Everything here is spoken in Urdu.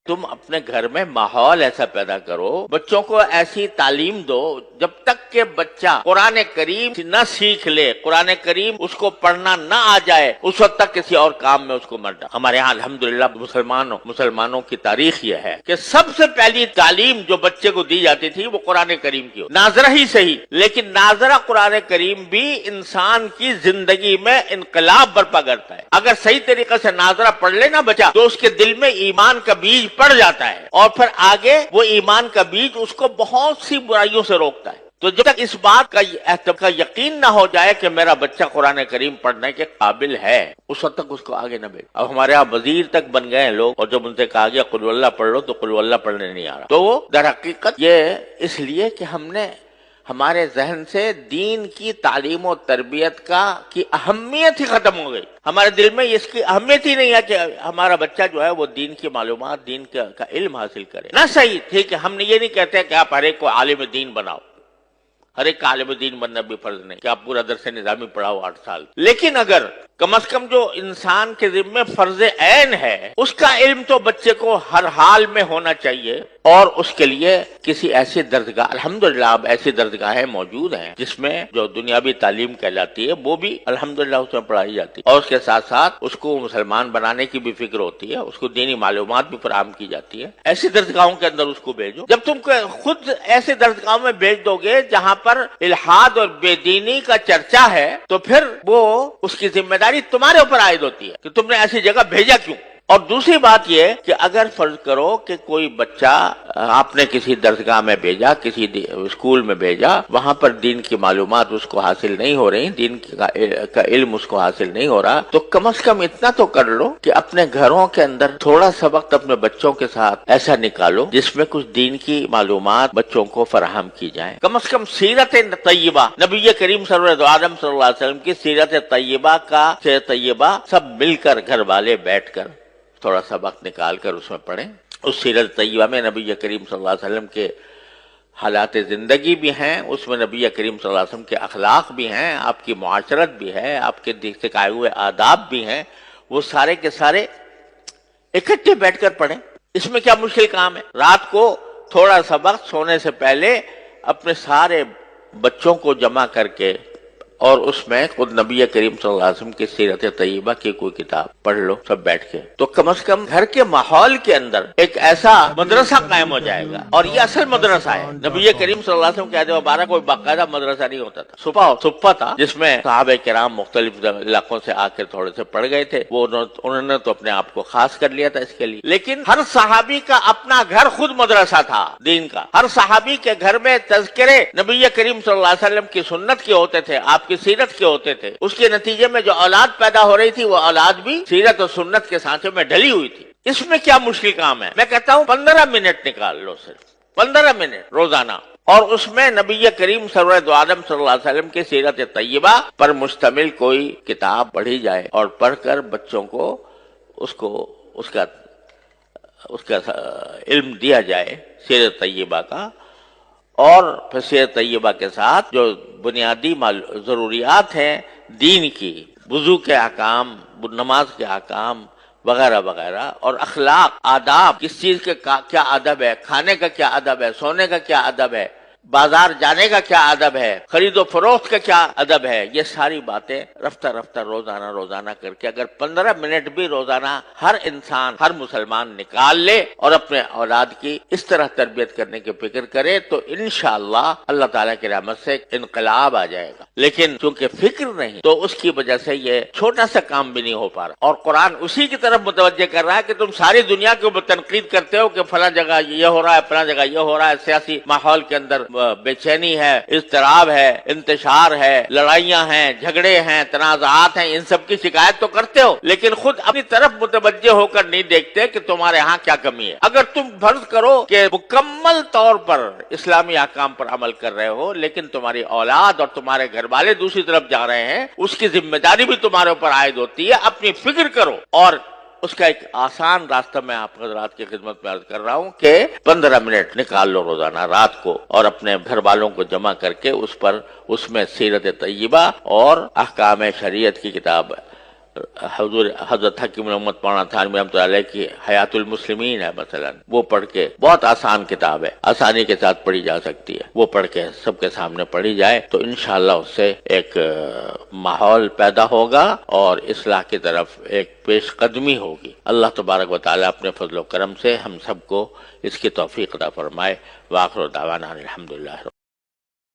تم اپنے گھر میں ماحول ایسا پیدا کرو، بچوں کو ایسی تعلیم دو جب تک کہ بچہ قرآن کریم نہ سیکھ لے، قرآن کریم اس کو پڑھنا نہ آ جائے، اس وقت تک کسی اور کام میں اس کو مت ڈالو۔ ہمارے یہاں الحمدللہ مسلمانوں کی تاریخ یہ ہے کہ سب سے پہلی تعلیم جو بچے کو دی جاتی تھی وہ قرآن کریم کی، ناظرہ ہی صحیح لیکن ناظرہ قرآن کریم بھی انسان کی زندگی میں انقلاب برپا کرتا ہے۔ اگر صحیح طریقے سے ناظرہ پڑھ لے نا بچہ تو اس کے دل میں ایمان کا بیج پڑ جاتا ہے، اور پھر آگے وہ ایمان کا بیج اس کو بہت سی برائیوں سے روکتا ہے۔ تو جب تک اس بات کا یقین نہ ہو جائے کہ میرا بچہ قرآن کریم پڑھنے کے قابل ہے، اس وقت تک اس کو آگے نہ بھیجو۔ اب ہمارے یہاں وزیر تک بن گئے ہیں لوگ، اور جب ان سے کہا گیا قل اللہ پڑھ لو تو قل اللہ پڑھنے نہیں آ رہا۔ تو وہ در حقیقت یہ اس لیے کہ ہم نے ہمارے ذہن سے دین کی تعلیم و تربیت کی اہمیت ہی ختم ہو گئی۔ ہمارے دل میں اس کی اہمیت ہی نہیں ہے کہ ہمارا بچہ جو ہے وہ دین کی معلومات، دین کا علم حاصل کرے۔ نہ صحیح، ٹھیک ہے، ہم نے یہ نہیں کہتے کہ آپ ہر ایک کو عالم دین بناؤ، ہر ایک کا عالم دین بننا بھی فرض نہیں کہ آپ پورا درس نظامی پڑھاؤ 8 سال، لیکن اگر کم از کم جو انسان کے ذمہ فرض عین ہے اس کا علم تو بچے کو ہر حال میں ہونا چاہیے، اور اس کے لیے کسی ایسی درسگاہ، الحمدللہ اب ایسی درسگاہیں موجود ہیں جس میں جو دنیاوی تعلیم کہلاتی ہے وہ بھی الحمدللہ اس میں پڑھائی جاتی ہے، اور اس کے ساتھ ساتھ اس کو مسلمان بنانے کی بھی فکر ہوتی ہے، اس کو دینی معلومات بھی فراہم کی جاتی ہے۔ ایسی درسگاہوں کے اندر اس کو بھیجو۔ جب تم خود ایسے درسگاہوں میں بھیج دو گے جہاں پر الحاد اور بے دینی کا چرچا ہے تو پھر وہ اس کی ذمہ داری تمہارے اوپر عائد ہوتی ہے کہ تم نے ایسی جگہ بھیجا کیوں۔ اور دوسری بات یہ کہ اگر فرض کرو کہ کوئی بچہ آپ نے کسی درسگاہ میں بھیجا، کسی اسکول میں بھیجا، وہاں پر دین کی معلومات اس کو حاصل نہیں ہو رہی، دین کا علم اس کو حاصل نہیں ہو رہا، تو کم از کم اتنا تو کر لو کہ اپنے گھروں کے اندر تھوڑا سا وقت اپنے بچوں کے ساتھ ایسا نکالو جس میں کچھ دین کی معلومات بچوں کو فراہم کی جائیں۔ کم از کم سیرت طیبہ، نبی کریم سرور عالم صلی اللہ علیہ وسلم کی سیرت طیبہ سب مل کر گھر والے بیٹھ کر تھوڑا سا وقت نکال کر اس میں پڑھیں۔ اس سیرت طیبہ میں نبی کریم صلی اللہ علیہ وسلم کے حالات زندگی بھی ہیں، اس میں نبی کریم صلی اللہ علیہ وسلم کے اخلاق بھی ہیں، آپ کی معاشرت بھی ہے، آپ کے سکھائے ہوئے آداب بھی ہیں، وہ سارے کے سارے اکٹھے بیٹھ کر پڑھیں۔ اس میں کیا مشکل کام ہے؟ رات کو تھوڑا سا وقت سونے سے پہلے اپنے سارے بچوں کو جمع کر کے اور اس میں خود نبی کریم صلی اللہ علیہ وسلم کی سیرت طیبہ کی کوئی کتاب پڑھ لو سب بیٹھ کے، تو کم از کم گھر کے ماحول کے اندر ایک ایسا مدرسہ قائم ہو جائے گا، اور یہ اصل مدرسہ ہے۔ نبی کریم صلی اللہ علیہ وسلم کے عہد مبارک کوئی باقاعدہ مدرسہ نہیں ہوتا تھا، صفہ تھا جس میں صحابہ کرام مختلف علاقوں سے آ کر تھوڑے سے پڑھ گئے تھے، وہ انہوں نے تو اپنے آپ کو خاص کر لیا تھا اس کے لیے، لیکن ہر صحابی کا اپنا گھر خود مدرسہ تھا دین کا۔ ہر صحابی کے گھر میں تذکرے نبی کریم صلی اللہ علیہ وسلم کی سنت کے ہوتے تھے، آپ کی سیرت کے ہوتے تھے، اس کے نتیجے میں جو اولاد پیدا ہو رہی تھی وہ اولاد بھی سیرت اور سنت کے سانچے میں ڈلی ہوئی تھی۔ اس میں کیا مشکل کام ہے؟ میں کہتا ہوں 15 منٹ نکال لو، صرف 15 منٹ روزانہ، اور اس میں نبی کریم سرور عالم صلی اللہ علیہ وسلم کی سیرت طیبہ پر مشتمل کوئی کتاب پڑھی جائے، اور پڑھ کر بچوں کو اس کا علم دیا جائے سیرت طیبہ کا، اور پھر سیرت طیبہ کے ساتھ جو بنیادی ضروریات ہیں دین کی، وضو کے احکام، نماز کے احکام وغیرہ وغیرہ، اور اخلاق، آداب، کس چیز کے کیا ادب ہے، کھانے کا کیا ادب ہے، سونے کا کیا ادب ہے، بازار جانے کا کیا ادب ہے، خرید و فروخت کا کیا ادب ہے، یہ ساری باتیں رفتہ رفتہ روزانہ کر کے اگر 15 منٹ بھی روزانہ ہر انسان، ہر مسلمان نکال لے اور اپنے اولاد کی اس طرح تربیت کرنے کی فکر کرے تو انشاءاللہ اللہ تعالیٰ کی رحمت سے انقلاب آ جائے گا۔ لیکن چونکہ فکر نہیں تو اس کی وجہ سے یہ چھوٹا سا کام بھی نہیں ہو پا رہا، اور قرآن اسی کی طرف متوجہ کر رہا ہے کہ تم ساری دنیا کے اوپر تنقید کرتے ہو کہ فلاں جگہ یہ ہو رہا ہے، فلاں جگہ یہ ہو رہا ہے، سیاسی ماحول کے اندر بے چینی ہے، اضطراب ہے، انتشار ہے، لڑائیاں ہیں، جھگڑے ہیں، تنازعات ہیں، ان سب کی شکایت تو کرتے ہو، لیکن خود اپنی طرف متوجہ ہو کر نہیں دیکھتے کہ تمہارے ہاں کیا کمی ہے۔ اگر تم فرض کرو کہ مکمل طور پر اسلامی احکام پر عمل کر رہے ہو، لیکن تمہاری اولاد اور تمہارے گھر والے دوسری طرف جا رہے ہیں، اس کی ذمہ داری بھی تمہارے اوپر عائد ہوتی ہے۔ اپنی فکر کرو، اور اس کا ایک آسان راستہ میں آپ حضرات کی خدمت میں عرض کر رہا ہوں کہ 15 منٹ نکال لو روزانہ رات کو، اور اپنے گھر والوں کو جمع کر کے اس میں سیرت طیبہ اور احکام شریعت کی کتاب حضرت حکیم الامت مولانا تھانوی رحمۃ اللہ علیہ کی حیات المسلمین ہے مثلا، وہ پڑھ کے، بہت آسان کتاب ہے، آسانی کے ساتھ پڑھی جا سکتی ہے، وہ پڑھ کے سب کے سامنے پڑھی جائے تو انشاءاللہ اس سے ایک ماحول پیدا ہوگا اور اصلاح کی طرف ایک پیش قدمی ہوگی۔ اللہ تبارک و تعالیٰ اپنے فضل و کرم سے ہم سب کو اس کی توفیق عطا فرمائے۔ وآخر دعوانا الحمدللہ۔